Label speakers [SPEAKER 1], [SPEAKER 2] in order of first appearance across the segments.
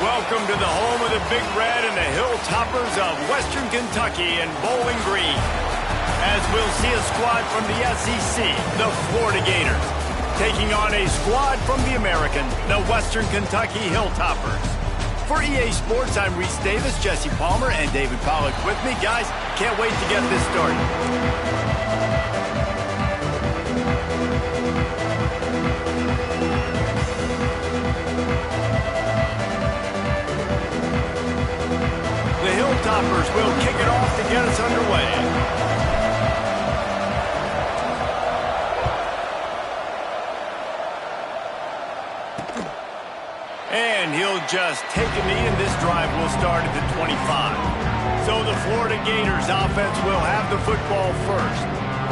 [SPEAKER 1] Welcome to the home of the Big Red and the Hilltoppers of Western Kentucky and Bowling Green. As we'll see a squad from the SEC, the Florida Gators, taking on a squad from the American, the Western Kentucky Hilltoppers. For EA Sports, I'm Reese Davis, Jesse Palmer, and David Pollack with me. Guys, can't wait to get this started. The Hilltoppers will kick it off to get us underway. And he'll just take a knee, and this drive will start at the 25. So the Florida Gators offense will have the football first.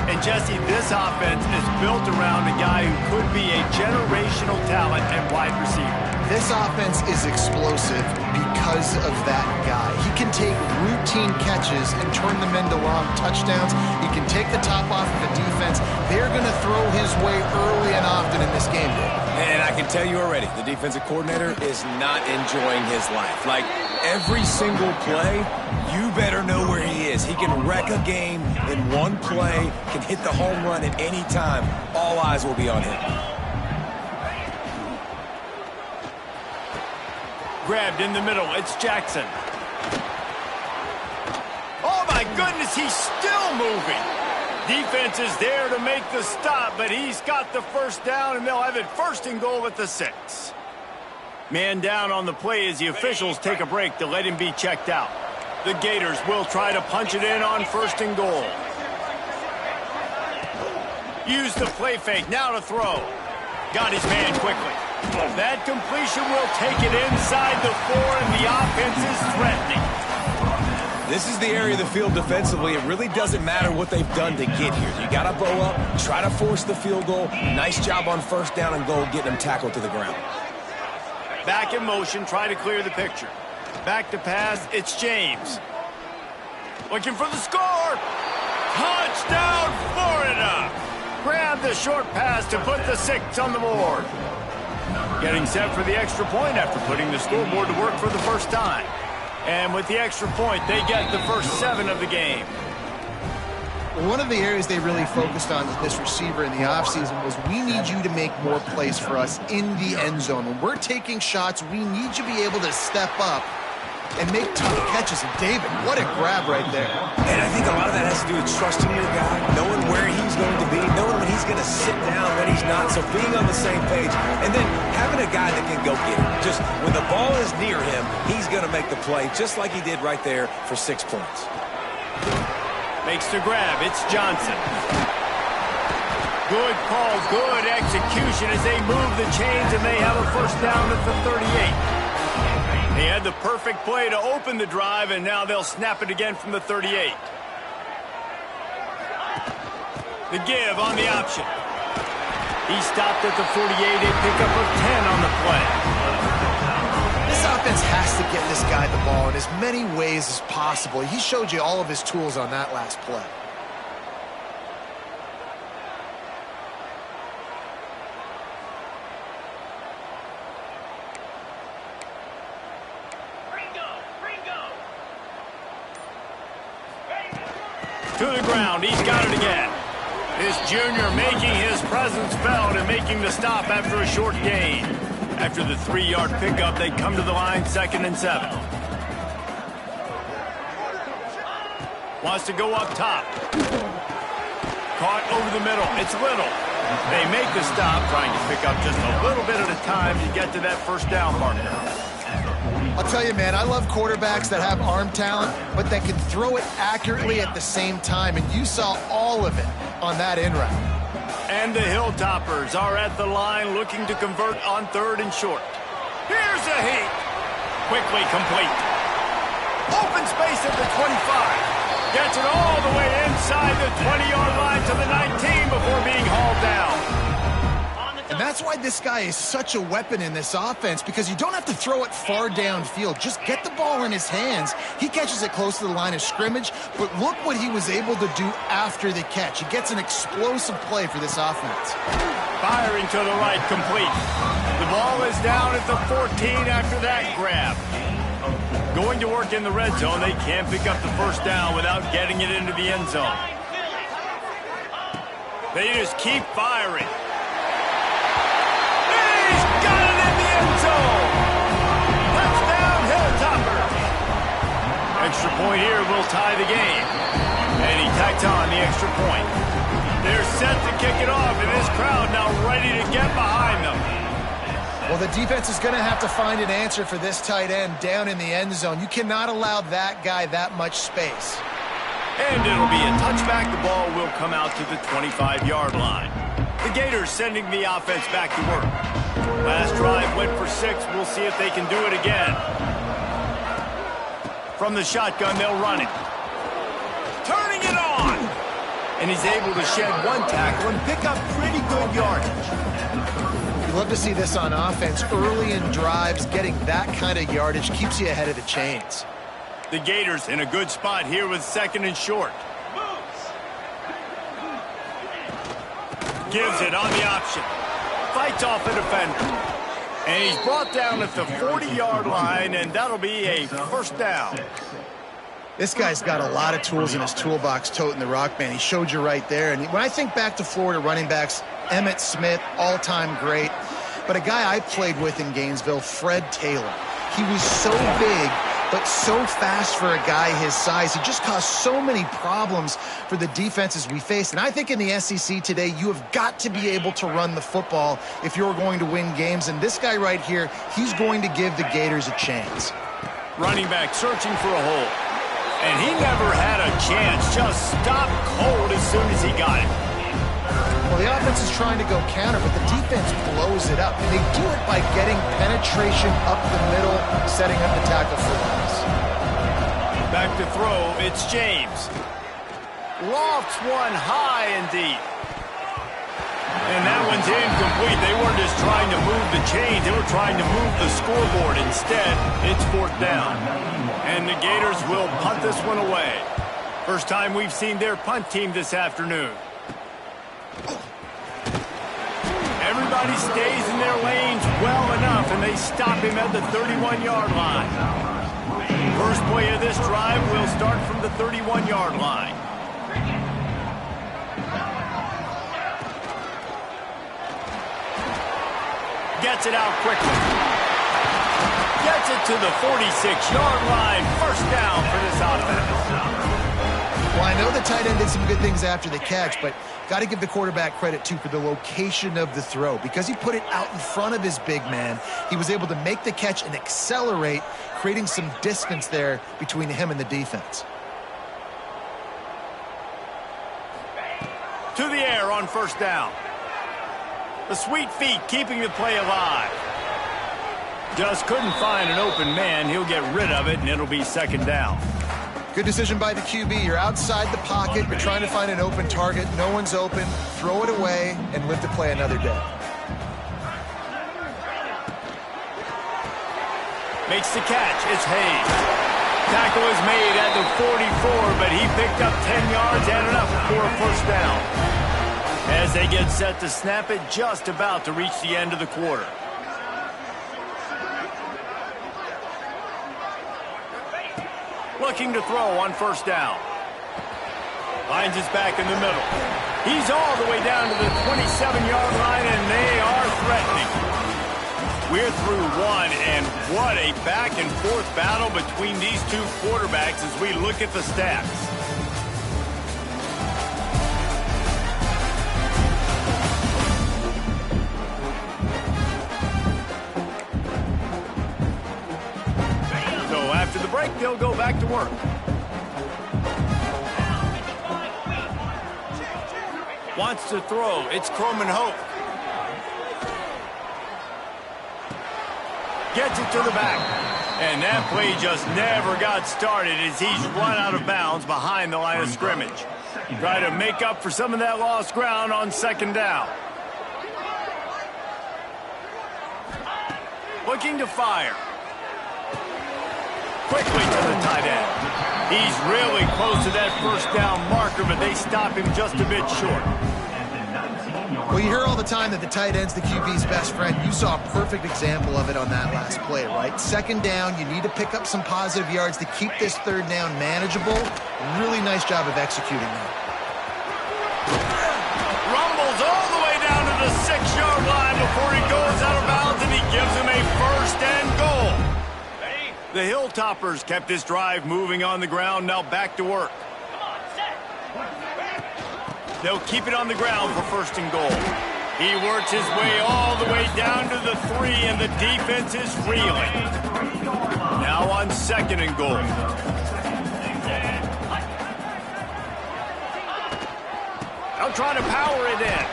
[SPEAKER 1] And Jesse, this offense is built around a guy who could be a generational talent at wide receiver.
[SPEAKER 2] This offense is explosive because of that guy. He can take routine catches and turn them into long touchdowns. He can take the top off of the defense. They're going to throw his way early and often in this game, Dave.
[SPEAKER 3] And I can tell you already, the defensive coordinator is not enjoying his life. Like, every single play, you better know where he is. He can wreck a game in one play, can hit the home run at any time. All eyes will be on him.
[SPEAKER 1] Grabbed in the middle, it's Jackson. Oh my goodness, he's still moving. Defense is there to make the stop, but he's got the first down, and they'll have it first and goal at the 6. Man down on the play as the officials take a break to let him be checked out. The Gators will try to punch it in on first and goal. Use the play fake, now to throw. Got his man quickly. That completion will take it inside the 4, and the offense is threatening.
[SPEAKER 3] This is the area of the field defensively. It really doesn't matter what they've done to get here. You got to bow up, try to force the field goal. Nice job on first down and goal, getting them tackled to the ground.
[SPEAKER 1] Back in motion, try to clear the picture. Back to pass, it's James. Looking for the score. Touchdown, Florida! Grab the short pass to put the 6 on the board. Getting set for the extra point after putting the scoreboard to work for the first time. And with the extra point, they get the first 7 of the game.
[SPEAKER 2] One of the areas they really focused on with this receiver in the offseason was, we need you to make more plays for us in the end zone. When we're taking shots, we need you to be able to step up and make tough catches. And David, what a grab right there.
[SPEAKER 3] And I think a lot of that has to do with trusting your guy, knowing where he's going to be, knowing when he's going to sit down, when he's not, so being on the same page, and then having a guy that can go get it. Just when the ball is near him, he's going to make the play, just like he did right there for 6 points.
[SPEAKER 1] Makes the grab, it's Johnson. Good call, good execution as they move the chains, and they have a first down at the 38. He had the perfect play to open the drive, and now they'll snap it again from the 38. The give on the option. He stopped at the 48, a pickup of 10 on the play.
[SPEAKER 2] This offense has to get this guy the ball in as many ways as possible. He showed you all of his tools on that last play.
[SPEAKER 1] To the ground, he's got it again. This junior making his presence felt and making the stop after a short gain. After the 3-yard pickup, they come to the line, 2nd and 7. Wants to go up top. Caught over the middle, it's Little. They make the stop, trying to pick up just a little bit at a time to get to that first down marker.
[SPEAKER 2] I'll tell you, man, I love quarterbacks that have arm talent, but that can throw it accurately at the same time, and you saw all of it on that in route.
[SPEAKER 1] And the Hilltoppers are at the line looking to convert on 3rd and short. Here's a heat. Quickly complete. Open space at the 25. Gets it all the way inside the 20-yard line to the 19 before being hauled down.
[SPEAKER 2] And that's why this guy is such a weapon in this offense, because you don't have to throw it far downfield. Just get the ball in his hands. He catches it close to the line of scrimmage, but look what he was able to do after the catch. He gets an explosive play for this offense.
[SPEAKER 1] Firing to the right, complete. The ball is down at the 14 after that grab. Going to work in the red zone, they can't pick up the first down without getting it into the end zone. They just keep firing. He's got it in the end zone! Touchdown, Hilltoppers! Extra point here will tie the game. And he tacked on the extra point. They're set to kick it off, and this crowd now ready to get behind them.
[SPEAKER 2] Well, the defense is going to have to find an answer for this tight end down in the end zone. You cannot allow that guy that much space.
[SPEAKER 1] And it'll be a touchback. The ball will come out to the 25-yard line. The Gators sending the offense back to work. Last drive went for 6. We'll see if they can do it again. From the shotgun, they'll run it. Turning it on! And he's able to shed one tackle and pick up pretty good yardage.
[SPEAKER 2] You love to see this on offense. Early in drives, getting that kind of yardage keeps you ahead of the chains.
[SPEAKER 1] The Gators in a good spot here with 2nd and short. Gives it on the option. Fights off a defender. And he's brought down at the 40-yard line, and that'll be a first down.
[SPEAKER 2] This guy's got a lot of tools in his toolbox toting the rock, man. He showed you right there. And when I think back to Florida running backs, Emmitt Smith, all-time great. But a guy I played with in Gainesville, Fred Taylor. He was so big, but so fast for a guy his size. He just caused so many problems for the defenses we faced. And I think in the SEC today, you have got to be able to run the football if you're going to win games. And this guy right here, he's going to give the Gators a chance.
[SPEAKER 1] Running back searching for a hole. And he never had a chance. Just stopped cold as soon as he got it.
[SPEAKER 2] Well, the offense is trying to go counter, but the defense blows it up. And they do it by getting penetration up the middle, setting up the tackle for loss.
[SPEAKER 1] Back to throw, it's James. Lofts one high and deep. And that one's incomplete. They weren't just trying to move the chains. They were trying to move the scoreboard. Instead, it's 4th down. And the Gators will punt this one away. First time we've seen their punt team this afternoon. Everybody stays in their lanes well enough, and they stop him at the 31-yard line. First play of this drive will start from the 31-yard line. Gets it out quickly. Gets it to the 46-yard line. First down for this offense.
[SPEAKER 2] Well, I know the tight end did some good things after the catch, but got to give the quarterback credit, too, for the location of the throw. Because he put it out in front of his big man, he was able to make the catch and accelerate, creating some distance there between him and the defense.
[SPEAKER 1] To the air on first down. The sweet feet keeping the play alive. Just couldn't find an open man. He'll get rid of it, and it'll be 2nd down.
[SPEAKER 2] Good decision by the QB. You're outside the pocket. You're trying to find an open target. No one's open. Throw it away and live to play another day.
[SPEAKER 1] Makes the catch. It's Hayes. Tackle is made at the 44, but he picked up 10 yards and enough for a first down. As they get set to snap it, just about to reach the end of the quarter. Looking to throw on first down. Finds his back in the middle. He's all the way down to the 27-yard line, and they are threatening. We're through one, and what a back-and-forth battle between these two quarterbacks as we look at the stats. After the break, they'll go back to work. Wants to throw. It's Croman Hope. Gets it to the back. And that play just never got started as he's run out of bounds behind the line of scrimmage. Try to make up for some of that lost ground on 2nd down. Looking to fire. Quickly to the tight end. He's really close to that first down marker, but they stop him just a bit short.
[SPEAKER 2] Well, you hear all the time that the tight end's the QB's best friend. You saw a perfect example of it on that last play, right? Second down, you need to pick up some positive yards to keep this third down manageable. Really nice job of executing that.
[SPEAKER 1] Rumbles all the way down to the 6-yard line before he goes out of bounds, and he gives him a first and goal. The Hilltoppers kept this drive moving on the ground, now back to work. They'll keep it on the ground for first and goal. He works his way all the way down to the 3, and the defense is reeling. Now on second and goal. Now trying to power it in.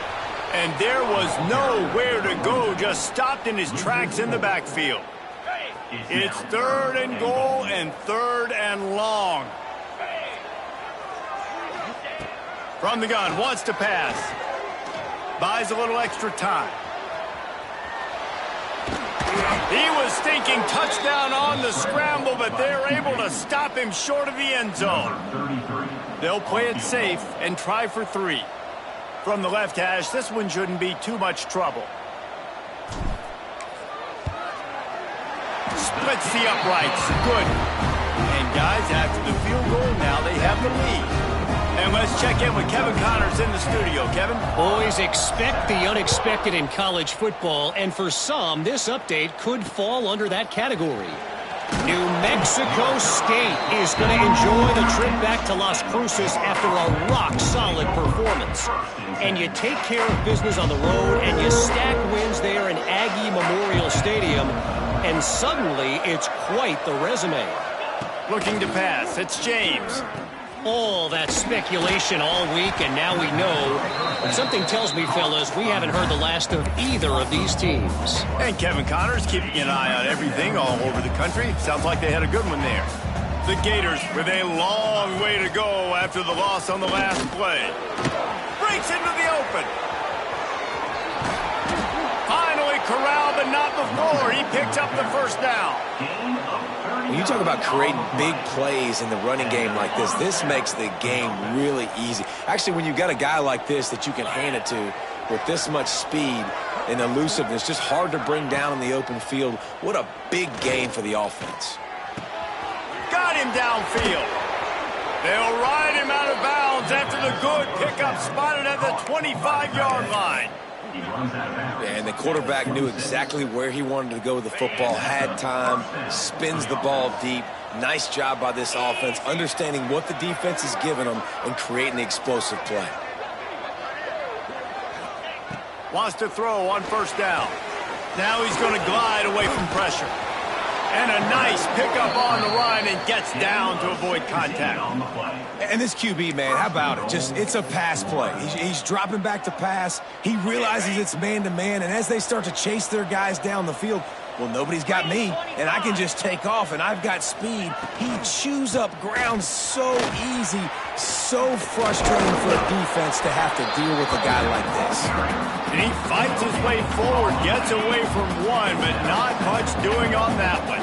[SPEAKER 1] And there was nowhere to go, just stopped in his tracks in the backfield. It's third and goal and third and long. From the gun, wants to pass. Buys a little extra time. He was thinking touchdown on the scramble, but they're able to stop him short of the end zone. They'll play it safe and try for 3. From the left hash, this one shouldn't be too much trouble. Splits the uprights. Good. And guys, after the field goal, now they have the lead. And let's check in with Kevin Connors in the studio. Kevin?
[SPEAKER 4] Boys, expect the unexpected in college football, and for some, this update could fall under that category. New Mexico State is going to enjoy the trip back to Las Cruces after a rock-solid performance. And you take care of business on the road, and you stack wins there in Aggie Memorial Stadium, and suddenly it's quite the resume.
[SPEAKER 1] Looking to pass. It's James.
[SPEAKER 4] All that speculation all week, and now we know. But something tells me, fellas, we haven't heard the last of either of these teams.
[SPEAKER 1] And Kevin Connors keeping an eye on everything all over the country. Sounds like they had a good one there. The Gators with a long way to go after the loss on the last play. Breaks into the open. Finally corralled, but not before. He picked up the first down.
[SPEAKER 3] When you talk about creating big plays in the running game like this makes the game really easy. Actually, when you've got a guy like this that you can hand it to with this much speed and elusiveness, just hard to bring down in the open field, what a big game for the offense.
[SPEAKER 1] Got him downfield. They'll ride him out of bounds after the good pickup spotted at the 25-yard line.
[SPEAKER 3] And the quarterback knew exactly where he wanted to go with the football, had time, spins the ball deep. Nice job by this offense, understanding what the defense is giving them and creating the explosive play.
[SPEAKER 1] Wants to throw on first down. Now he's going to glide away from pressure. And a nice pickup on the run, and gets down to avoid contact.
[SPEAKER 3] And this QB, man, how about it? Just, it's a pass play. He's dropping back to pass. He realizes it's man-to-man, and as they start to chase their guys down the field, well, nobody's got me, and I can just take off, and I've got speed. He chews up ground so easy, so frustrating for a defense to have to deal with a guy like this.
[SPEAKER 1] And he fights his way forward, gets away from one, but not much doing on that one.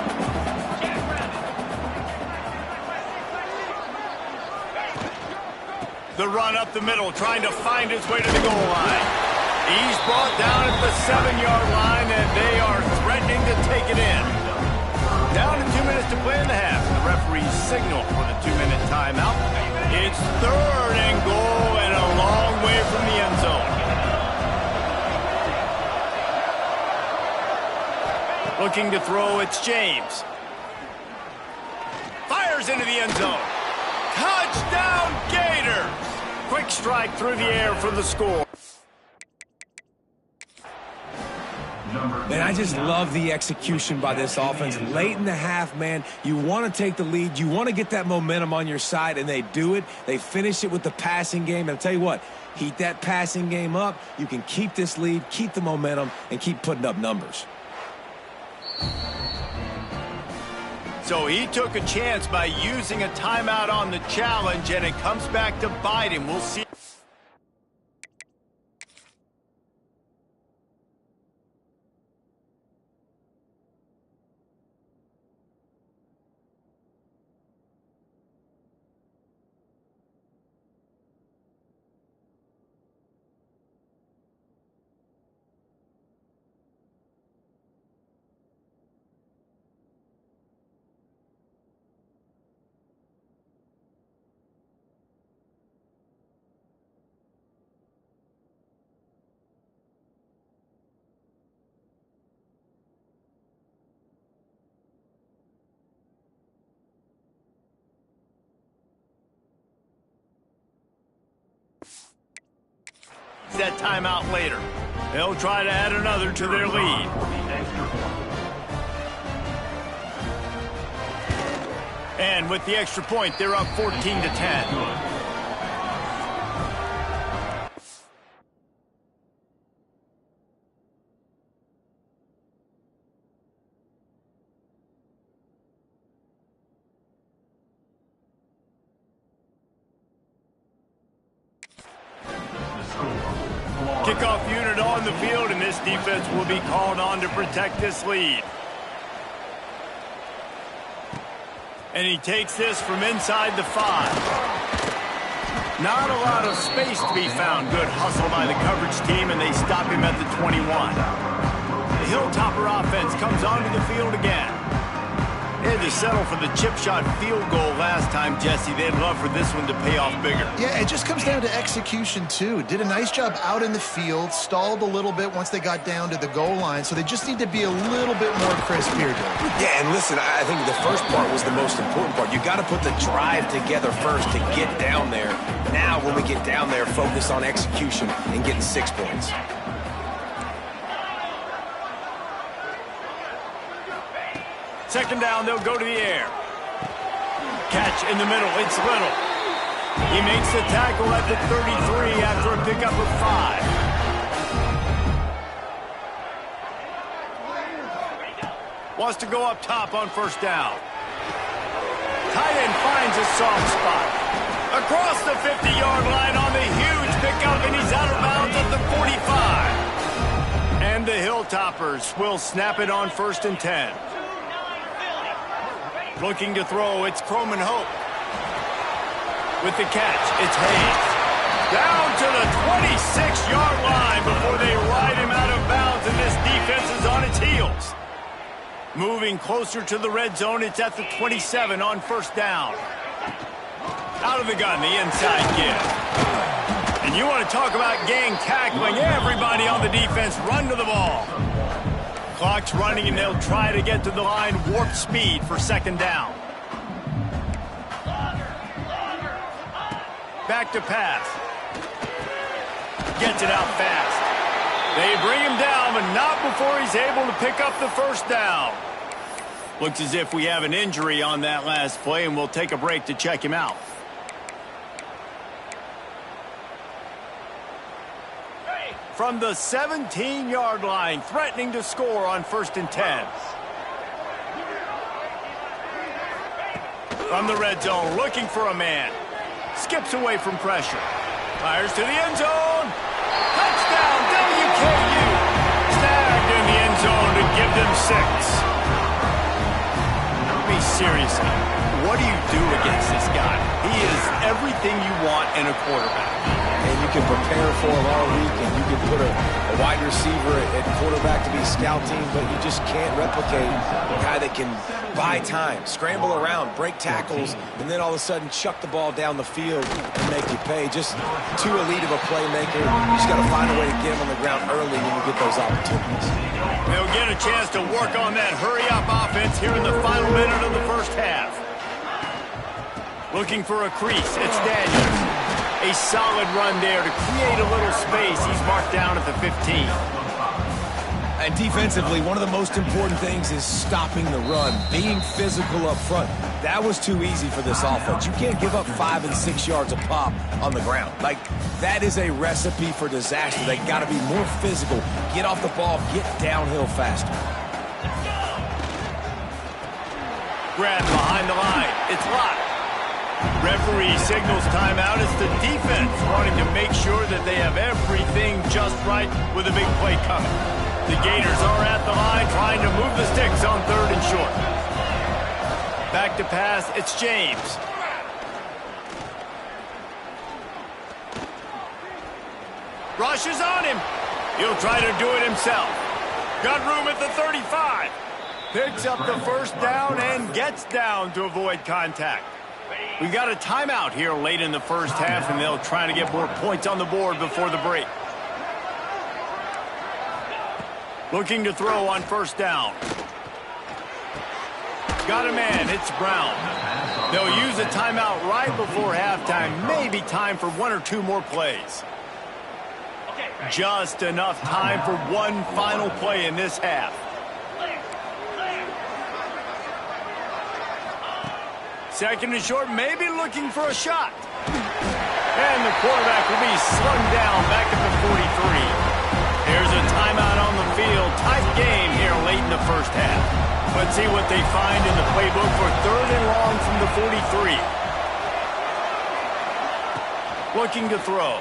[SPEAKER 1] The run up the middle, trying to find his way to the goal line. He's brought down at the 7-yard line, and they are threatening to take it in. Down to 2 minutes to play in the half. The referees signal for the 2-minute timeout. It's third and goal, and a long way from the end zone. Looking to throw, it's James. Fires into the end zone. Touchdown, Gators! Quick strike through the air for the score.
[SPEAKER 3] And I just love the execution by this offense. Late in the half, man, you want to take the lead. You want to get that momentum on your side, and they do it. They finish it with the passing game. And I'll tell you what, heat that passing game up. You can keep this lead, keep the momentum, and keep putting up numbers.
[SPEAKER 1] So he took a chance by using a timeout on the challenge, and it comes back to bite him. We'll see. takes that timeout later. They'll try to add another to their lead. And with the extra point, they're up 14-10. Kickoff unit on the field, and this defense will be called on to protect this lead. And he takes this from inside the 5. Not a lot of space to be found. Good hustle by the coverage team, and they stop him at the 21. The Hilltopper offense comes onto the field again. They had to settle for the chip shot field goal last time, Jesse. They'd love for this one to pay off bigger. Yeah, it just comes down to execution, too. Did a nice job out in the field, stalled a little bit once they got down to the goal line, so they just need to be a little bit more crisp here, Joe.
[SPEAKER 3] Yeah, and listen, I think the first part was the most important part. You got to put the drive together first to get down there. Now, when we get down there, focus on execution and getting 6 points.
[SPEAKER 1] Second down, they'll go to the air. Catch in the middle, it's Little. He makes the tackle at the 33 after a pickup of 5. Wants to go up top on first down. Tight end finds a soft spot. Across the 50-yard line on the huge pickup, and he's out of bounds at the 45. And the Hilltoppers will snap it on 1st and 10. Looking to throw, it's Croman Hope. With the catch, it's Hayes. Down to the 26-yard line before they ride him out of bounds, and this defense is on its heels. Moving closer to the red zone, it's at the 27 on first down. Out of the gun, the inside give. And you want to talk about gang tackling, everybody on the defense run to the ball. Clock's running, and they'll try to get to the line warp speed for second down. Back to pass. Gets it out fast. They bring him down, but not before he's able to pick up the first down. Looks as if we have an injury on that last play, and we'll take a break to check him out. From the 17-yard line, threatening to score on 1st and 10. From the red zone, looking for a man. Skips away from pressure. Fires to the end zone. Touchdown, WKU. Snagged in the end zone to give them 6. I mean, seriously, what do you do against this guy? He is everything you want in a quarterback.
[SPEAKER 3] And you can prepare for him all week, and you can put a wide receiver at quarterback to be scouting, but you just can't replicate a guy that can buy time, scramble around, break tackles, and then all of a sudden chuck the ball down the field and make you pay. Just too elite of a playmaker. You just got to find a way to get him on the ground early when you get those opportunities.
[SPEAKER 1] They'll get a chance to work on that hurry-up offense here in the final minute of the first half. Looking for a crease, it's Daniels. A solid run there to create a little space. He's marked down at the 15.
[SPEAKER 3] And defensively, one of the most important things is stopping the run, being physical up front. That was too easy for this offense. You can't give up 5 and 6 yards a pop on the ground. Like, that is a recipe for disaster. They got to be more physical, get off the ball, get downhill faster.
[SPEAKER 1] Grab behind the line. It's locked. Referee signals timeout. It's the defense wanting to make sure that they have everything just right with a big play coming. The Gators are at the line trying to move the sticks on 3rd and short. Back to pass, it's James. Rushes on him. He'll try to do it himself. Got room at the 35. Picks up the first down and gets down to avoid contact. We've got a timeout here late in the first half, and they'll try to get more points on the board before the break. Looking to throw on first down. Got a man, it's Brown. They'll use a timeout right before halftime. Maybe time for 1 or 2 more plays. Just enough time for one final play in this half. Second and short, maybe looking for a shot. And the quarterback will be slung down back at the 43. There's a timeout on the field. Tight game here late in the first half. Let's see what they find in the playbook for third and long from the 43. Looking to throw.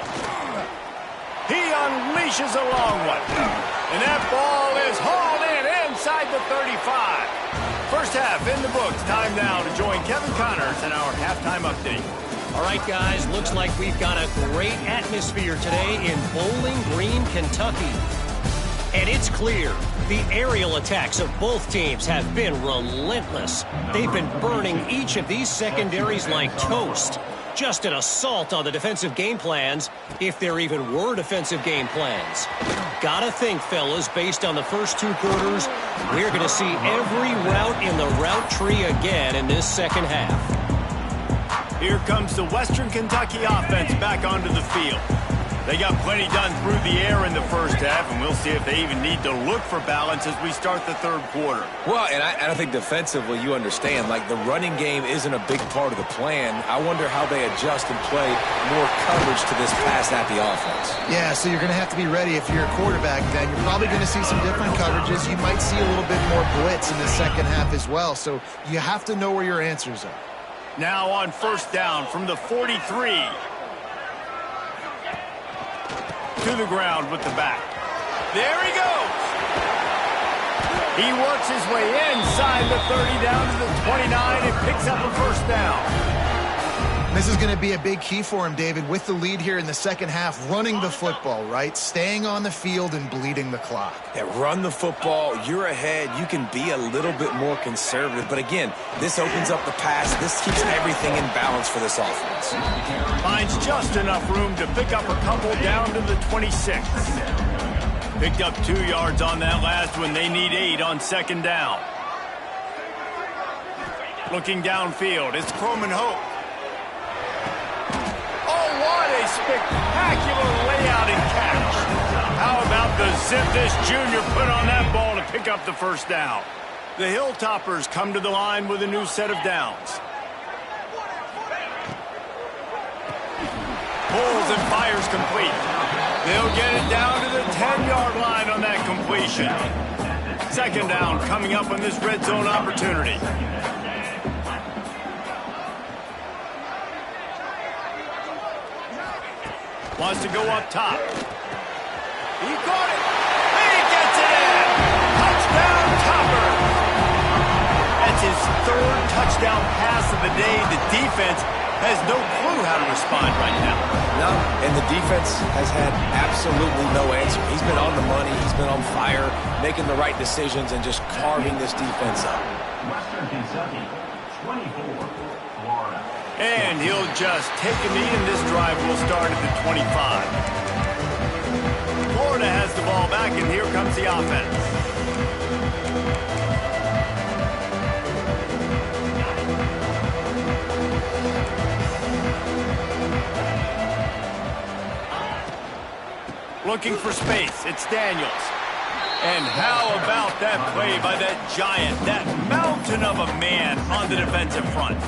[SPEAKER 1] He unleashes a long one. And that ball is hauled in inside the 35. First half in the books. Time now to join Kevin Connors in our halftime update.
[SPEAKER 4] All right, guys, looks like we've got a great atmosphere today in Bowling Green, Kentucky. And it's clear the aerial attacks of both teams have been relentless. They've been burning each of these secondaries like toast. Just an assault on the defensive game plans, if there even were defensive game plans. Gotta think, fellas, based on the first two quarters, we're going to see every route in the route tree again in this second half.
[SPEAKER 1] Here comes the Western Kentucky offense back onto the field. They got plenty done through the air in the first half, and we'll see if they even need to look for balance as we start the third quarter.
[SPEAKER 3] Well, and I think defensively, you understand, like the running game isn't a big part of the plan. I wonder how they adjust and play more coverage to this pass-happy offense.
[SPEAKER 2] Yeah, so you're going to have to be ready if you're a quarterback. Then you're probably going to see some different coverages. You might see a little bit more blitz in the second half as well. So you have to know where your answers are.
[SPEAKER 1] Now on first down from the 43. To the ground with the back. There he goes. He works his way inside the 30 down to the 29 and picks up a first down.
[SPEAKER 2] This is going to be a big key for him, David, with the lead here in the second half, running the football, right? Staying on the field and bleeding the clock.
[SPEAKER 3] Yeah, run the football. You're ahead. You can be a little bit more conservative. But again, this opens up the pass. This keeps everything in balance for this offense.
[SPEAKER 1] Finds just enough room to pick up a couple down to the 26. Picked up 2 yards on that last one. They need 8 on second down. Looking downfield, it's Croman Hope. What a spectacular layout and catch. How about the zip this junior put on that ball to pick up the first down? The Hilltoppers come to the line with a new set of downs. Pulls and fires complete. They'll get it down to the 10-yard line on that completion. Second down coming up on this red zone opportunity. Wants to go up top. He caught it. He gets it in. Touchdown, Topper. That's his third touchdown pass of the day. The defense has no clue how to respond right now.
[SPEAKER 3] No, and the defense has had absolutely no answer. He's been on the money. He's been on fire, making the right decisions and just carving this defense up.
[SPEAKER 5] Western Kentucky, 24.
[SPEAKER 1] And he'll just take a knee, and this drive will start at the 25. Florida has the ball back, and here comes the offense. Looking for space. It's Daniels. And how about that play by that giant, that mountain of a man on the defensive front?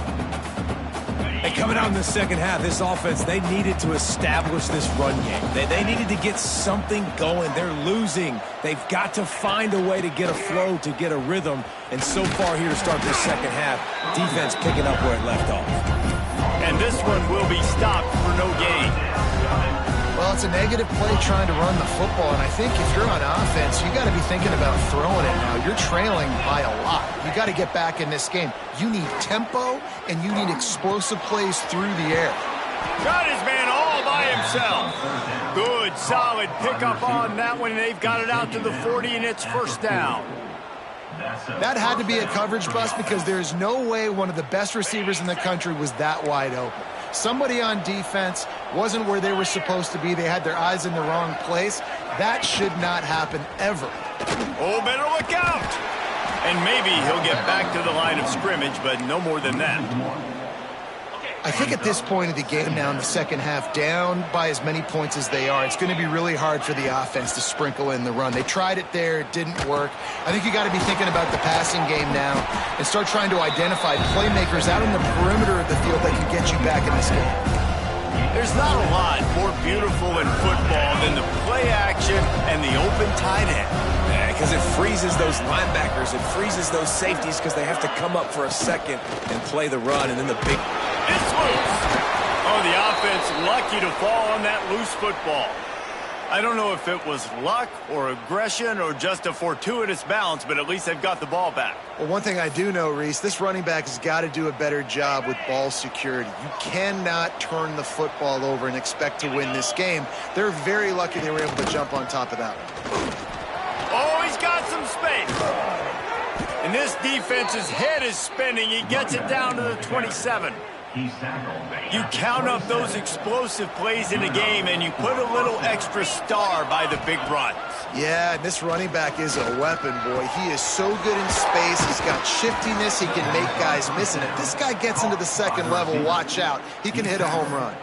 [SPEAKER 3] And coming out in the second half, this offense, they needed to establish this run game. They needed to get something going. They're losing. They've got to find a way to get a flow, to get a rhythm. And so far here to start this second half, defense picking up where it left off.
[SPEAKER 1] And this one will be stopped for no gain.
[SPEAKER 2] Well, it's a negative play trying to run the football, and I think if you're on offense, you got to be thinking about throwing it now. You're trailing by a lot. You got to get back in this game. You need tempo, and you need explosive plays through the air.
[SPEAKER 1] Got his man all by himself. Good, solid pickup on that one. They've got it out to the 40, and it's first down.
[SPEAKER 2] That had to be a coverage bust because there's no way one of the best receivers in the country was that wide open. Somebody on defense wasn't where they were supposed to be. They had their eyes in the wrong place. That should not happen ever.
[SPEAKER 1] Oh, better look out. And maybe he'll get back to the line of scrimmage, but no more than that.
[SPEAKER 2] I think at this point of the game now in the second half, down by as many points as they are, it's going to be really hard for the offense to sprinkle in the run. They tried it there. It didn't work. I think you got to be thinking about the passing game now and start trying to identify playmakers out in the perimeter of the field that can get you back in this game.
[SPEAKER 1] There's not a lot more beautiful in football than the play action and the open tight end.
[SPEAKER 3] Because it freezes those linebackers. It freezes those safeties because they have to come up for a second and play the run, and then the big...
[SPEAKER 1] It's loose. Oh, the offense lucky to fall on that loose football. I don't know if it was luck or aggression or just a fortuitous bounce, but at least they've got the ball back.
[SPEAKER 2] Well, one thing I do know, Reese, this running back has got to do a better job with ball security. You cannot turn the football over and expect to win this game. They're very lucky they were able to jump on top of that one.
[SPEAKER 1] Oh, he's got some space. And this defense's head is spinning. He gets it down to the 27. You count up those explosive plays in a game, and you put a little extra star by the big runs.
[SPEAKER 2] Yeah, this running back is a weapon, boy. He is so good in space. He's got shiftiness. He can make guys miss it. If this guy gets into the second level, watch out. He can hit a home run.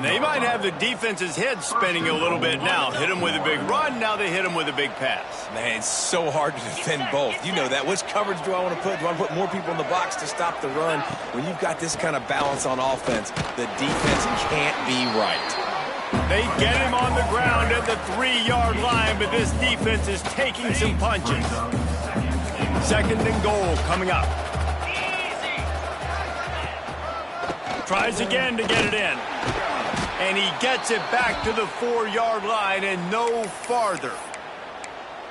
[SPEAKER 1] They might have the defense's head spinning a little bit now. Hit him with a big run, now they hit him with a big pass.
[SPEAKER 3] Man, it's so hard to defend both. You know that. Which coverage do I want to put? Do I want to put more people in the box to stop the run? When you've got this kind of balance on offense, the defense can't be right.
[SPEAKER 1] They get him on the ground at the 3-yard line, but this defense is taking some punches. Second and goal coming up. Tries again to get it in. And he gets it back to the 4-yard line and no farther.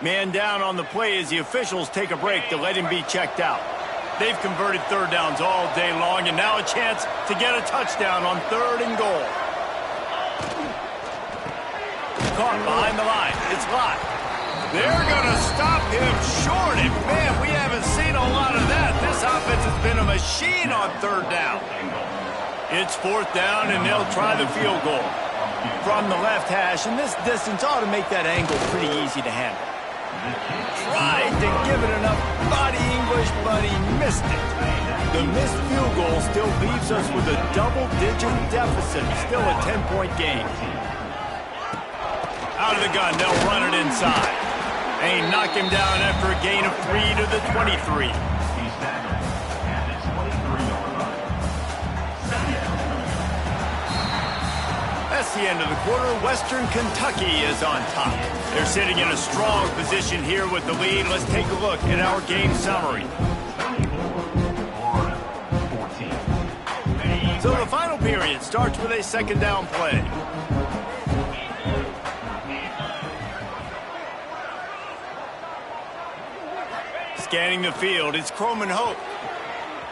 [SPEAKER 1] Man down on the play as the officials take a break to let him be checked out. They've converted third downs all day long, and now a chance to get a touchdown on 3rd and goal. Caught behind the line. It's Lott. They're going to stop him short, and man, we haven't seen a lot of that. This offense has been a machine on 3rd down. It's 4th down, and they'll try the field goal from the left hash, and this distance ought to make that angle pretty easy to handle. Tried to give it enough body English, but he missed it. The missed field goal still leaves us with a double-digit deficit, still a 10-point game. Out of the gun, they'll run it inside. They knock him down after a gain of 3 to the 23. That's the end of the quarter. Western Kentucky is on top. They're sitting in a strong position here with the lead. Let's take a look at our game summary. So the final period starts with a 2nd down play. Scanning the field, it's Croman Hope.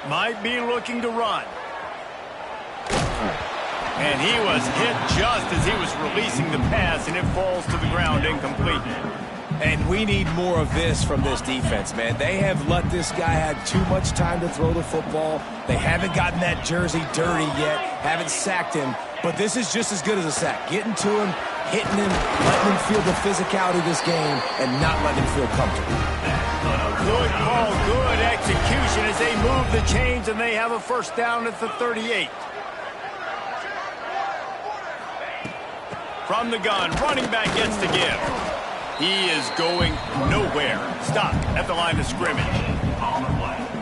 [SPEAKER 1] Might be looking to run. And he was hit just as he was releasing the pass, and it falls to the ground incomplete.
[SPEAKER 3] And we need more of this from this defense, man. They have let this guy have too much time to throw the football. They haven't gotten that jersey dirty yet, haven't sacked him. But this is just as good as a sack. Getting to him, hitting him, letting him feel the physicality of this game, and not letting him feel comfortable.
[SPEAKER 1] Good call, good execution as they move the chains, and they have a 1st down at the 38. From the gun, running back gets to give. He is going nowhere. Stop at the line of scrimmage.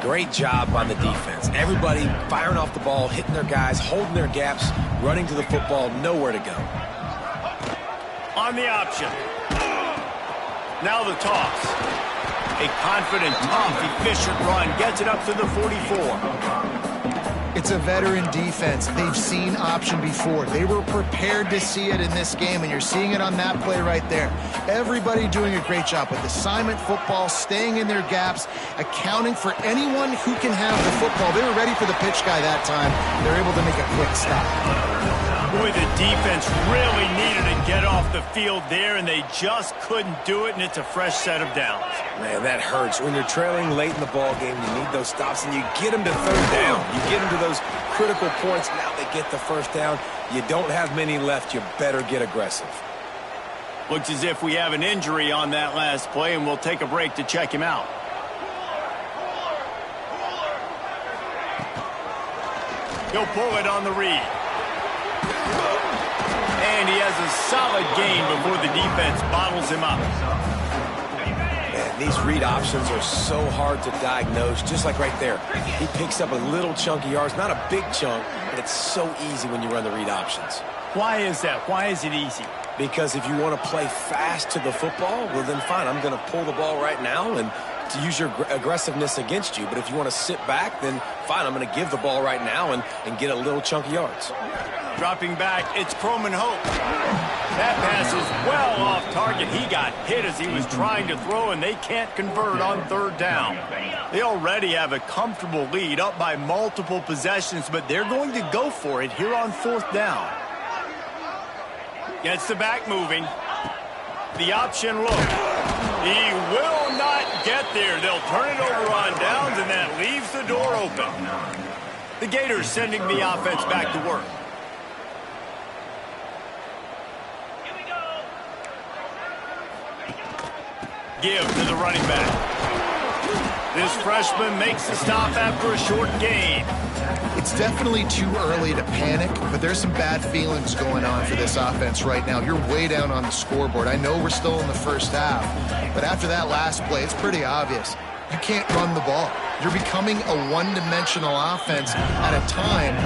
[SPEAKER 3] Great job on the defense. Everybody firing off the ball, hitting their guys, holding their gaps, running to the football, nowhere to go.
[SPEAKER 1] On the option. Now the toss. A confident, tough, efficient run gets it up to the 44.
[SPEAKER 2] It's a veteran defense. They've seen option before. They were prepared to see it in this game, and you're seeing it on that play right there. Everybody doing a great job with assignment football, staying in their gaps, accounting for anyone who can have the football. They were ready for the pitch guy that time. They're able to make a quick stop.
[SPEAKER 1] Boy, the defense really needed to get off the field there, and they just couldn't do it, and it's a fresh set of downs.
[SPEAKER 3] Man, that hurts. When you're trailing late in the ball game, you need those stops, and you get them to 3rd down. You get them to those critical points. Now they get the 1st down. You don't have many left. You better get aggressive.
[SPEAKER 1] Looks as if we have an injury on that last play, and we'll take a break to check him out. He'll pull it on the read. And he has a solid gain before the defense bottles him up.
[SPEAKER 3] Man, these read options are so hard to diagnose, just like right there. He picks up a little chunk of yards, not a big chunk, but it's so easy when you run the read options.
[SPEAKER 1] Why is that? Why is it easy?
[SPEAKER 3] Because if you want to play fast to the football, well then fine, I'm going to pull the ball right now and to use your aggressiveness against you. But if you want to sit back, then fine, I'm going to give the ball right now and get a little chunk of yards.
[SPEAKER 1] Dropping back, it's Croman Hope. That pass is well off target. He got hit as he was trying to throw, and they can't convert on third down. They already have a comfortable lead, up by multiple possessions, but they're going to go for it here on fourth down. Gets the back moving. The option look. He will not get there. They'll turn it over on downs, and that leaves the door open. The Gators sending the offense back to work. Give to the running back. This freshman makes the stop after a short gain.
[SPEAKER 2] It's definitely too early to panic, but there's some bad feelings going on for this offense right now. You're way down on the scoreboard. I know we're still in the first half, but after that last play, it's pretty obvious. You can't run the ball. You're becoming a one-dimensional offense at a time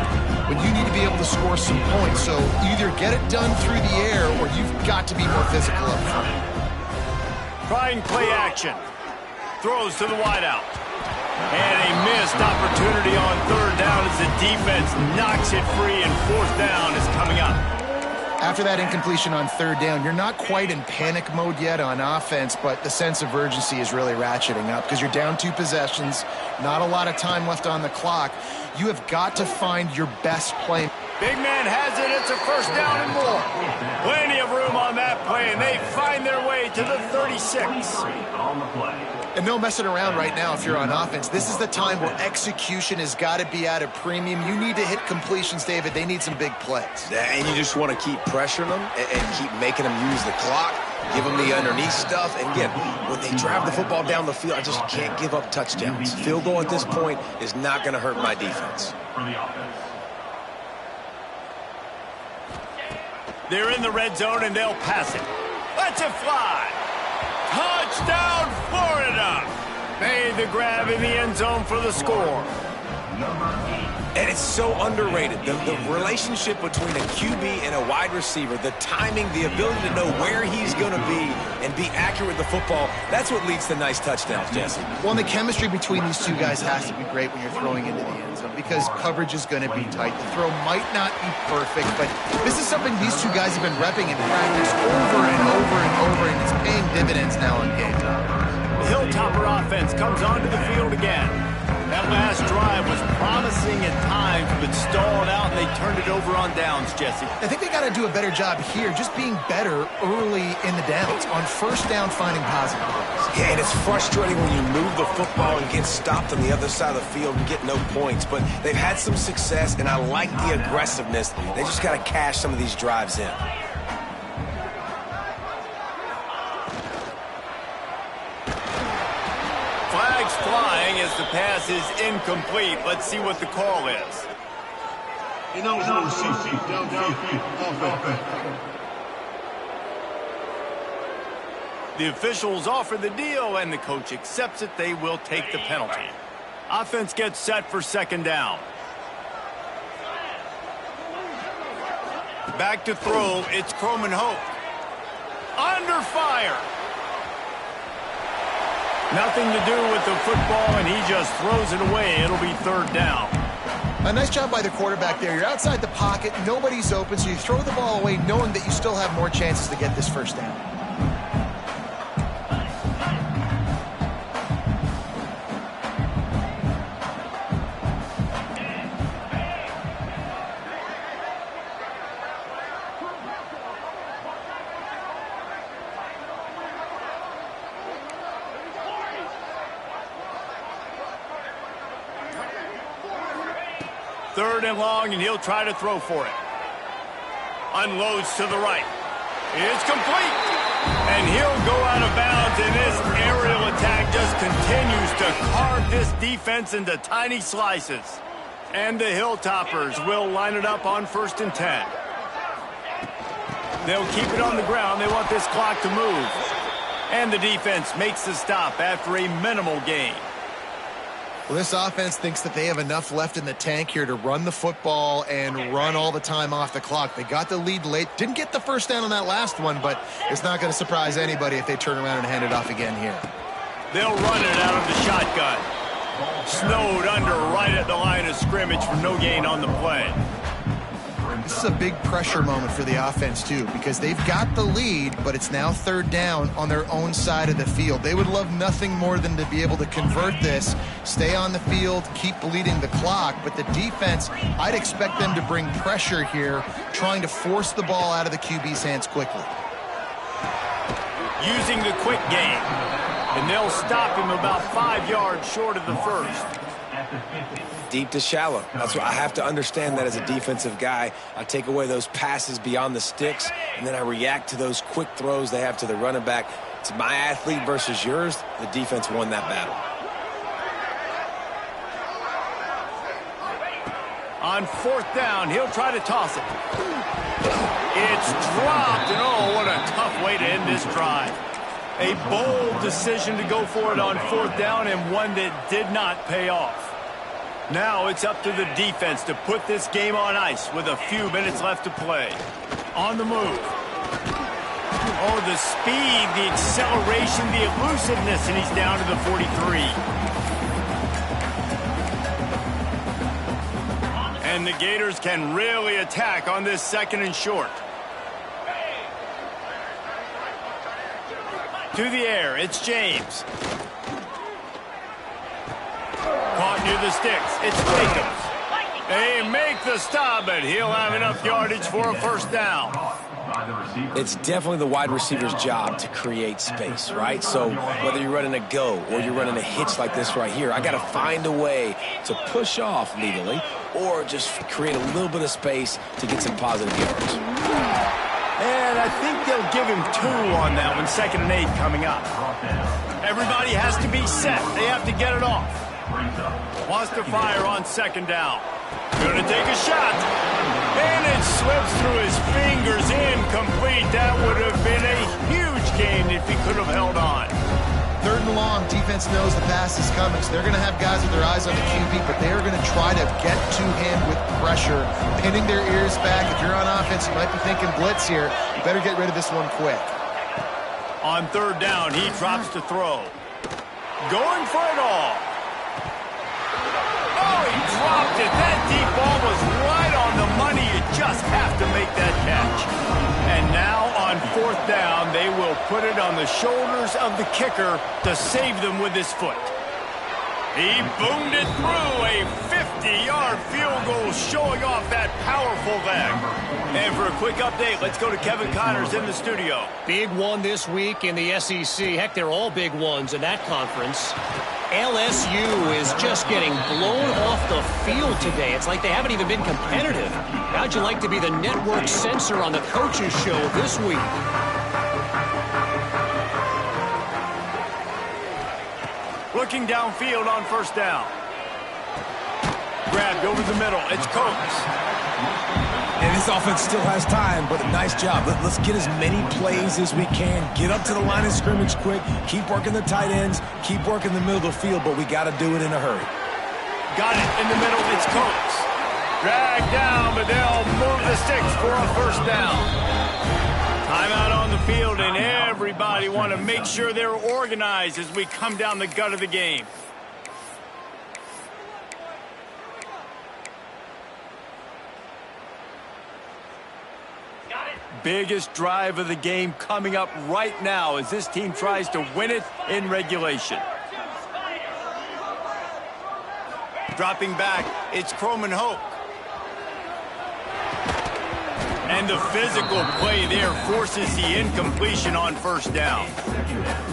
[SPEAKER 2] when you need to be able to score some points. So either get it done through the air or you've got to be more physical up front.
[SPEAKER 1] Trying play action. Throws to the wideout. And a missed opportunity on third down as the defense knocks it free, and fourth down is coming up.
[SPEAKER 2] After that incompletion on third down, you're not quite in panic mode yet on offense, but the sense of urgency is really ratcheting up because you're down 2 possessions, not a lot of time left on the clock. You have got to find your best play.
[SPEAKER 1] Big man has it. It's a first down and more. Plenty of room on that play, and they find their way to the 36.
[SPEAKER 5] On the play.
[SPEAKER 2] And no messing around right now if you're on offense. This is the time where execution has got to be at a premium. You need to hit completions, David. They need some big plays.
[SPEAKER 3] And you just want to keep pressuring them and keep making them use the clock, give them the underneath stuff. And again, when they drive the football down the field, I just can't give up touchdowns. Field goal at this point is not going to hurt my defense.
[SPEAKER 5] For the offense.
[SPEAKER 1] They're in the red zone, and they'll pass it. Let's it fly. Touchdown, Florida! Made the grab in the end zone for the score.
[SPEAKER 3] And it's so underrated. The relationship between a QB and a wide receiver, the timing, the ability to know where he's going to be and be accurate with the football, that's what leads to nice touchdowns, Jesse.
[SPEAKER 2] Well, and the chemistry between these two guys has to be great when you're throwing into the end zone because coverage is going to be tight. The throw might not be perfect, but this is something these two guys have been repping in practice over and over and over, and it's paying dividends now in game time.
[SPEAKER 1] The Hilltopper offense comes onto the field again. That last drive was promising at times, but stalled out, and they turned it over on downs, Jesse.
[SPEAKER 2] I think they got to do a better job here, just being better early in the downs. On first down, finding positive plays.
[SPEAKER 3] Yeah, and it's frustrating when you move the football and get stopped on the other side of the field and get no points. But they've had some success, and I like the aggressiveness. They just got to cash some of these drives in.
[SPEAKER 1] Flags flying as the pass is incomplete. Let's see what the call is. The officials offer the deal, and the coach accepts it. They will take the penalty. Offense gets set for second down. Back to throw. It's Croman Hope. Under fire. Nothing to do with the football, and he just throws it away. It'll be third down.
[SPEAKER 2] A nice job by the quarterback there. You're outside the pocket. Nobody's open, so you throw the ball away knowing that you still have more chances to get this first down.
[SPEAKER 1] Third and long, and he'll try to throw for it. Unloads to the right. It's complete. And he'll go out of bounds, and this aerial attack just continues to carve this defense into tiny slices. And the Hilltoppers will line it up on 1st and 10. They'll keep it on the ground. They want this clock to move. And the defense makes the stop after a minimal gain.
[SPEAKER 2] Well, this offense thinks that they have enough left in the tank here to run the football and run all the time off the clock. They got the lead late. Didn't get the first down on that last one, but it's not going to surprise anybody if they turn around and hand it off again here.
[SPEAKER 1] They'll run it out of the shotgun. Snowed under right at the line of scrimmage for no gain on the play.
[SPEAKER 2] This is a big pressure moment for the offense, too, because they've got the lead, but it's now 3rd down on their own side of the field. They would love nothing more than to be able to convert this, stay on the field, keep bleeding the clock. But the defense, I'd expect them to bring pressure here, trying to force the ball out of the QB's hands quickly.
[SPEAKER 1] Using the quick game, and they'll stop him about 5 yards short of the first.
[SPEAKER 3] Deep to shallow. That's what I have to understand that as a defensive guy. I take away those passes beyond the sticks, and then I react to those quick throws they have to the running back. It's my athlete versus yours. The defense won that battle.
[SPEAKER 1] On 4th down, he'll try to toss it. It's dropped, and oh, what a tough way to end this drive. A bold decision to go for it on 4th down, and one that did not pay off. Now it's up to the defense to put this game on ice with a few minutes left to play. On the move. Oh, the speed, the acceleration, the elusiveness, and he's down to the 43. And the Gators can really attack on this 2nd and short. To the air, it's James. Caught near the sticks, it's Jacobs. They make the stop, but he'll have enough yardage for a 1st down.
[SPEAKER 3] It's definitely the wide receiver's job to create space, right? So whether you're running a go or you're running a hitch like this right here, I got to find a way to push off legally or just create a little bit of space to get some positive yards.
[SPEAKER 1] And I think they'll give him 2 on that one, 2nd and 8 coming up. Everybody has to be set. They have to get it off. Wants to fire on 2nd down. Gonna take a shot. And it slips through his fingers, incomplete. That would have been a huge gain if he could have held on.
[SPEAKER 2] 3rd and long, defense knows the pass is coming, so they're going to have guys with their eyes on the QB, but they are going to try to get to him with pressure, pinning their ears back. If you're on offense, you might be thinking blitz here. You better get rid of this one quick.
[SPEAKER 1] On 3rd down, he drops to throw. Going for it all. Oh, he dropped it. That deep ball was right on the money. You just have to make that catch. And now on 4th down, they will put it on the shoulders of the kicker to save them with his foot. He boomed it through a 50-yard field goal, showing off that powerful leg. And for a quick update, let's go to Kevin Connors in the studio.
[SPEAKER 4] Big one this week in the SEC. Heck, they're all big ones in that conference. LSU is just getting blown off the field today. It's like they haven't even been competitive. How'd you like to be the network censor on the coaches show this week?
[SPEAKER 1] Looking downfield on 1st down. Grabbed over the middle. It's Coates.
[SPEAKER 3] And this offense still has time, but a nice job. Let's get as many plays as we can. Get up to the line of scrimmage quick. Keep working the tight ends. Keep working the middle of the field, but we got to do it in a hurry.
[SPEAKER 1] Got it in the middle. It's Coates. Dragged down, but they'll move the sticks for a 1st down. Timeout on the field, and everybody want to make sure they're organized as we come down the gut of the game. Biggest drive of the game coming up right now as this team tries to win it in regulation. Dropping back, it's Croman Hope. And the physical play there forces the incompletion on 1st down.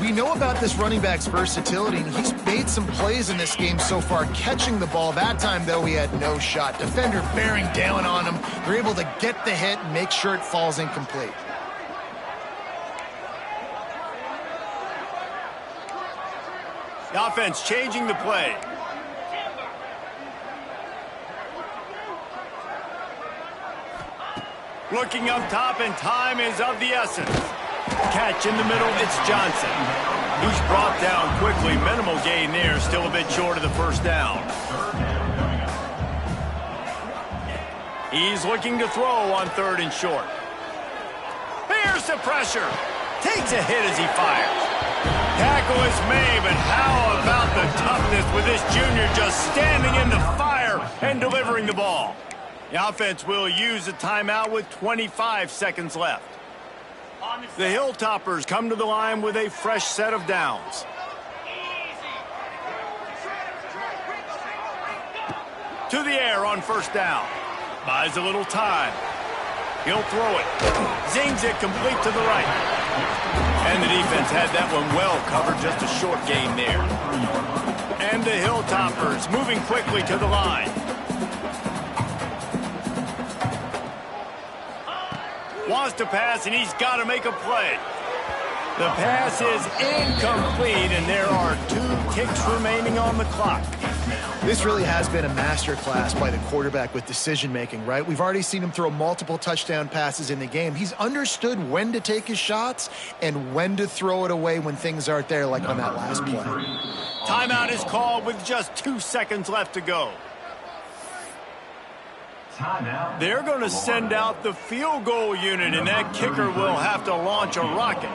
[SPEAKER 2] We know about this running back's versatility, and he's made some plays in this game so far, catching the ball. That time, though, he had no shot. Defender bearing down on him. They're able to get the hit and make sure it falls incomplete.
[SPEAKER 1] The offense changing the play. Looking up top, and time is of the essence. Catch in the middle, it's Johnson. He's brought down quickly. Minimal gain there, still a bit short of the first down. He's looking to throw on 3rd and short. Here's the pressure. Takes a hit as he fires. Tackle is made, but how about the toughness with this junior just standing in the fire and delivering the ball? The offense will use a timeout with 25 seconds left. The Hilltoppers come to the line with a fresh set of downs. To the air on 1st down. Buys a little time. He'll throw it. Zings it complete to the right. And the defense had that one well covered, just a short gain there. And the Hilltoppers moving quickly to the line. Wants to pass, and he's got to make a play. The pass is incomplete, and there are 2 ticks remaining on the clock.
[SPEAKER 2] This really has been a masterclass by the quarterback with decision-making, right? We've already seen him throw multiple touchdown passes in the game. He's understood when to take his shots and when to throw it away when things aren't there, like on that last play.
[SPEAKER 1] Timeout is called with just 2 seconds left to go. They're going to send out the field goal unit, and that kicker will have to launch a rocket.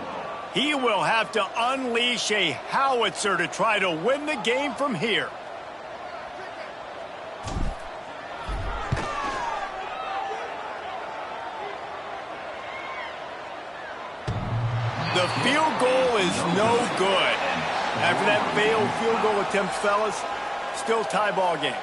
[SPEAKER 1] He will have to unleash a howitzer to try to win the game from here. The field goal is no good. After that failed field goal attempt, fellas, still tie ball game.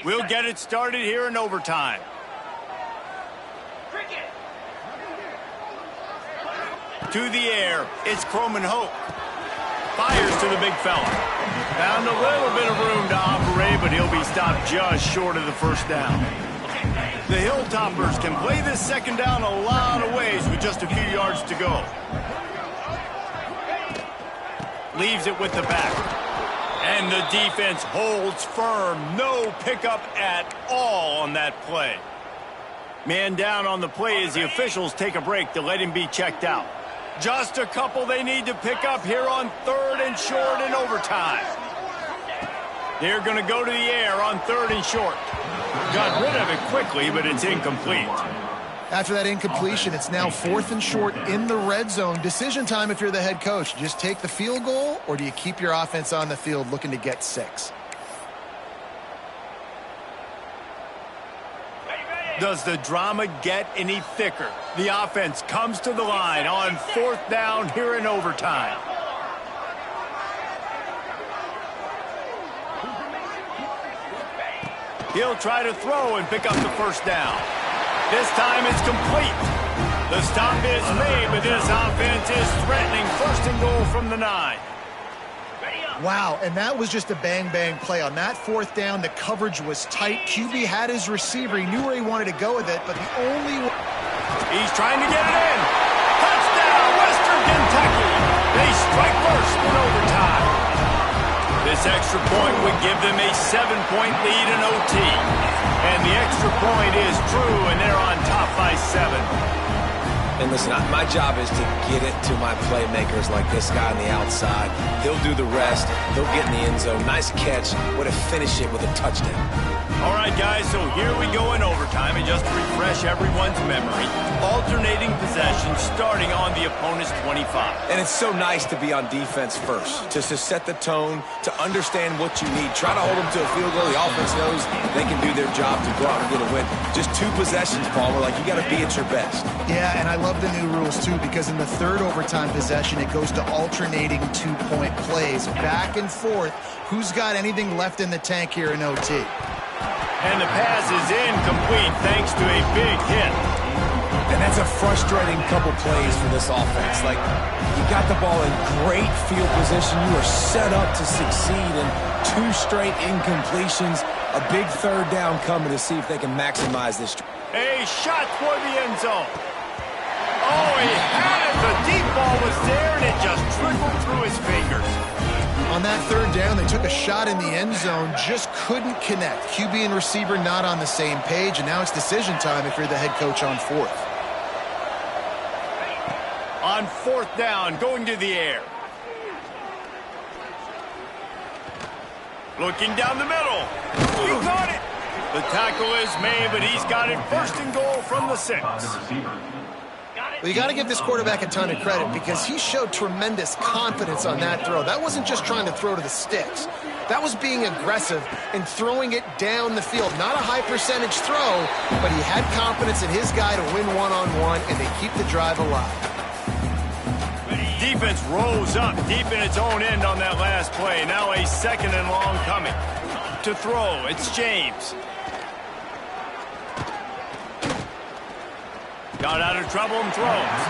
[SPEAKER 1] We'll get it started here in overtime. To the air, it's Croman Hope. Fires to the big fella. Found a little bit of room to operate, but he'll be stopped just short of the 1st down. The Hilltoppers can play this 2nd down a lot of ways with just a few yards to go. Leaves it with the back. And the defense holds firm. No pickup at all on that play. Man down on the play as the officials take a break to let him be checked out. Just a couple they need to pick up here on 3rd and short in overtime. They're going to go to the air on 3rd and short. Got rid of it quickly, but it's incomplete.
[SPEAKER 2] After that incompletion, it's now 4th and short in the red zone. Decision time if you're the head coach. Just take the field goal, or do you keep your offense on the field looking to get 6?
[SPEAKER 1] Does the drama get any thicker? The offense comes to the line on 4th down here in overtime. He'll try to throw and pick up the 1st down. This time it's complete. The stop is made, but this offense is threatening 1st and goal from the 9.
[SPEAKER 2] Wow, and that was just a bang-bang play. On that 4th down, the coverage was tight. QB had his receiver. He knew where he wanted to go with it, but the only...
[SPEAKER 1] He's trying to get it in. Touchdown, Western Kentucky. They strike first in overtime. This extra point would give them a 7-point lead in OT. And the extra point is true, and they're on top by 7.
[SPEAKER 3] And listen, my job is to get it to my playmakers like this guy on the outside. He'll do the rest. He'll get in the end zone. Nice catch. Way to finish it with a touchdown.
[SPEAKER 1] All right, guys, so here we go in overtime. And just to refresh everyone's memory, alternating possession starting on the opponent's 25.
[SPEAKER 3] And it's so nice to be on defense first, just to set the tone, to understand what you need. Try to hold them to a field goal. The offense knows they can do their job to go out and get a win. Just 2 possessions, Paul. We're like, you got to be at your best.
[SPEAKER 2] Yeah, and I love the new rules, too, because in the 3rd overtime possession, it goes to alternating 2-point plays. Back and forth. Who's got anything left in the tank here in OT?
[SPEAKER 1] And the pass is incomplete thanks to a big hit.
[SPEAKER 3] And that's a frustrating couple plays for this offense. Like, you got the ball in great field position. You are set up to succeed, and 2 straight incompletions. A big third down coming to see if they can maximize this.
[SPEAKER 1] A shot toward the end zone. Oh, he had it. The deep ball was there, and it just trickled through his fingers.
[SPEAKER 2] On that third down, they took a shot in the end zone, just couldn't connect. QB and receiver not on the same page, and now it's decision time if you're the head coach on 4th.
[SPEAKER 1] On 4th down, going to the air. Looking down the middle. He caught it. The tackle is made, but he's got it 1st and goal from the 6.
[SPEAKER 2] Well, you got to give this quarterback a ton of credit because he showed tremendous confidence on that throw. That wasn't just trying to throw to the sticks. That was being aggressive and throwing it down the field. Not a high percentage throw, but he had confidence in his guy to win one-on-one, and they keep the drive alive.
[SPEAKER 1] Defense rose up deep in its own end on that last play. Now a 2nd and long coming. To throw, it's James. Got out of trouble and throws.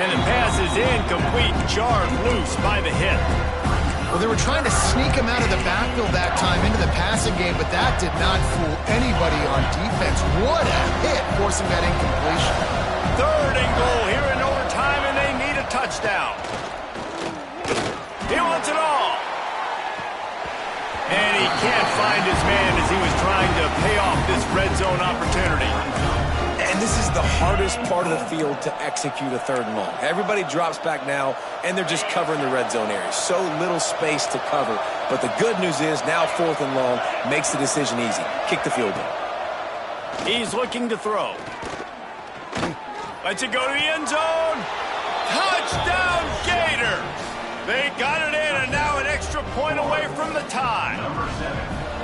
[SPEAKER 1] And the pass is incomplete, jarred loose by the hit.
[SPEAKER 2] Well, they were trying to sneak him out of the backfield that time into the passing game, but that did not fool anybody on defense. What a hit, forcing that incompletion.
[SPEAKER 1] 3rd and goal here in overtime, and they need a touchdown. He wants it all. And he can't find his man as he was trying to pay off this red zone opportunity.
[SPEAKER 3] And this is the hardest part of the field to execute a 3rd and long. Everybody drops back now, and they're just covering the red zone area. So little space to cover. But the good news is now 4th and long makes the decision easy. Kick the field goal.
[SPEAKER 1] He's looking to throw. Lets it go to the end zone. Touchdown, Gator! They got it in, and now an extra point away from the tie.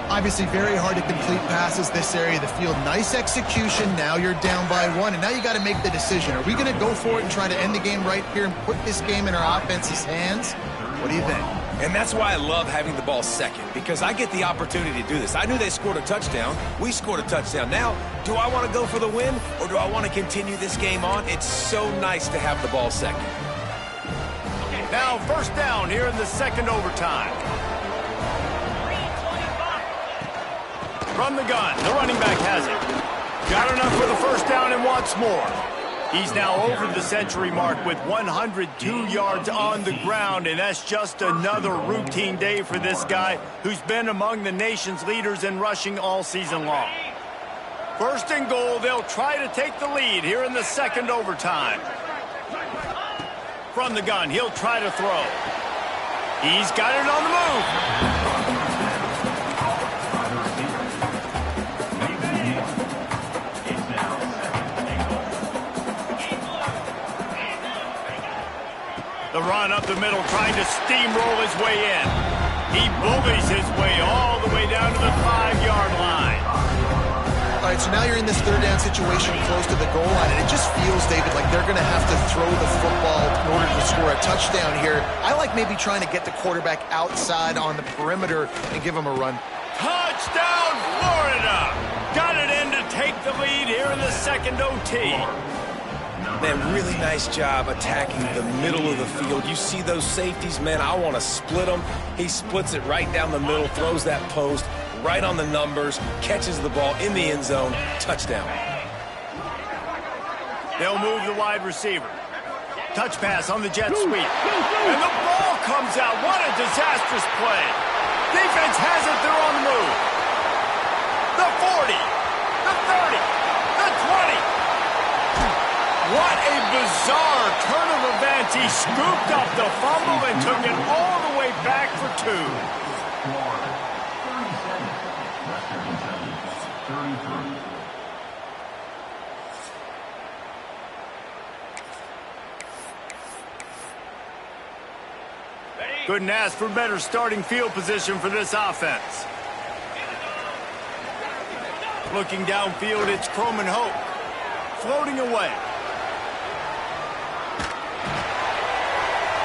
[SPEAKER 2] Obviously very hard to complete passes this area of the field. Nice execution. Now you're down by 1, and now you got to make the decision. Are we going to go for it and try to end the game right here and put this game in our offense's hands? What do you think?
[SPEAKER 3] And that's why I love having the ball 2nd, because I get the opportunity to do this. I knew they scored a touchdown. We scored a touchdown. Now, do I want to go for the win, or do I want to continue this game on? It's so nice to have the ball 2nd.
[SPEAKER 1] Now 1st down here in the 2nd overtime. From the gun, the running back has it. Got enough for the 1st down and wants more. He's now over the century mark with 102 yards on the ground, and that's just another routine day for this guy who's been among the nation's leaders in rushing all season long. 1st and goal, they'll try to take the lead here in the 2nd overtime. From the gun, he'll try to throw. He's got it on the move. The run up the middle, trying to steamroll his way in. He bullies his way all the way down to the 5-yard line.
[SPEAKER 2] All right, so now you're in this 3rd down situation close to the goal line, and it just feels, David, like they're going to have to throw the football in order to score a touchdown here. I like maybe trying to get the quarterback outside on the perimeter and give him a run.
[SPEAKER 1] Touchdown, Florida! Got it in to take the lead here in the 2nd OT.
[SPEAKER 3] Man, really nice job attacking the middle of the field. You see those safeties, man, I want to split them. He splits it right down the middle, throws that post right on the numbers, catches the ball in the end zone, touchdown.
[SPEAKER 1] They'll move the wide receiver. Touch pass on the jet sweep. And the ball comes out. What a disastrous play. Defense has it. They're on the move. The 40, the 30, the 20. What a bizarre turn of events. He scooped up the fumble and took it all the way back for 2. Couldn't ask for better starting field position for this offense. Looking downfield, it's Croman Hope. Floating away.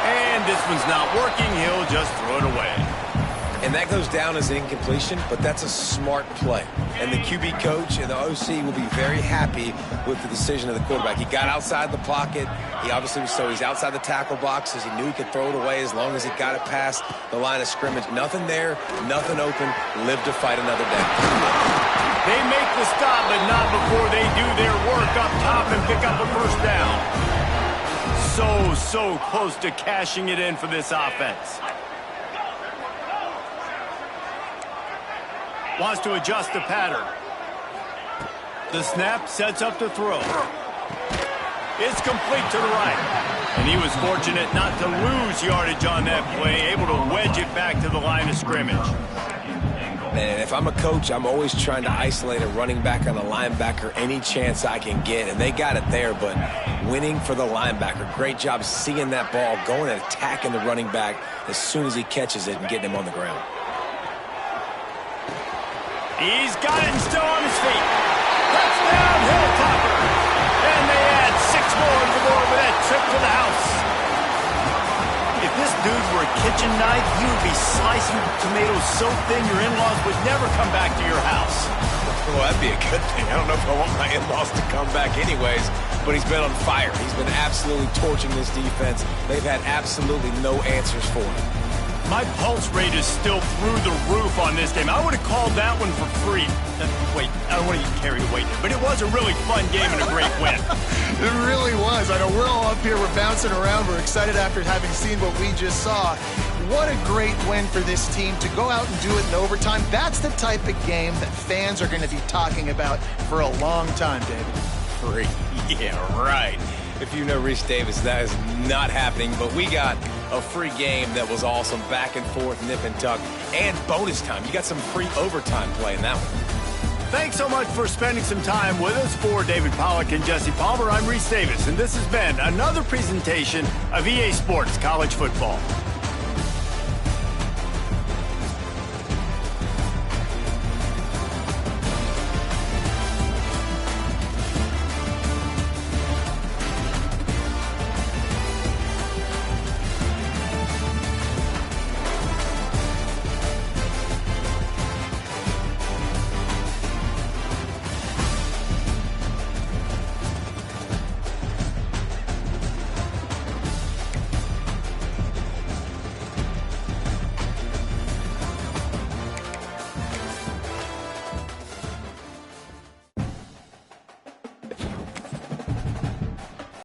[SPEAKER 1] And this one's not working. He'll just throw it away.
[SPEAKER 3] And that goes down as an incompletion, but that's a smart play. And the QB coach and the OC will be very happy with the decision of the quarterback. He got outside the pocket. He obviously was so he's outside the tackle boxes. He knew he could throw it away as long as he got it past the line of scrimmage. Nothing there, nothing open. Live to fight another down.
[SPEAKER 1] They make the stop, but not before they do their work up top and pick up a first down. So close to cashing it in for this offense. Wants to adjust the pattern. The snap sets up to throw. It's complete to the right. And he was fortunate not to lose yardage on that play, able to wedge it back to the line of scrimmage.
[SPEAKER 3] Man, if I'm a coach, I'm always trying to isolate a running back on a linebacker any chance I can get, and they got it there, but winning for the linebacker. Great job seeing that ball, going and attacking the running back as soon as he catches it and getting him on the ground.
[SPEAKER 1] He's got it and still on his feet. Touchdown, Hilltopper. And they add 6 more to the board with that trip to the house. If this dude were a kitchen knife, he would be slicing tomatoes so thin your in-laws would never come back to your house.
[SPEAKER 3] Well, that'd be a good thing. I don't know if I want my in-laws to come back anyways, but he's been on fire. He's been absolutely torching this defense. They've had absolutely no answers for him.
[SPEAKER 1] My pulse rate is still through the roof on this game. I would have called that one for free. Wait, I don't want to get carried away here, but it was a really fun game and a great win.
[SPEAKER 2] It really was. I know we're all up here, we're bouncing around, we're excited after having seen what we just saw. What a great win for this team to go out and do it in overtime. That's the type of game that fans are going to be talking about for a long time, David.
[SPEAKER 3] Free. Yeah, right. If you know Reese Davis, that is not happening, but we got a free game that was awesome, back and forth, nip and tuck, and bonus time. You got some free overtime play in that one.
[SPEAKER 1] Thanks so much for spending some time with us. For David Pollack and Jesse Palmer, I'm Reese Davis, and this has been another presentation of EA Sports College Football.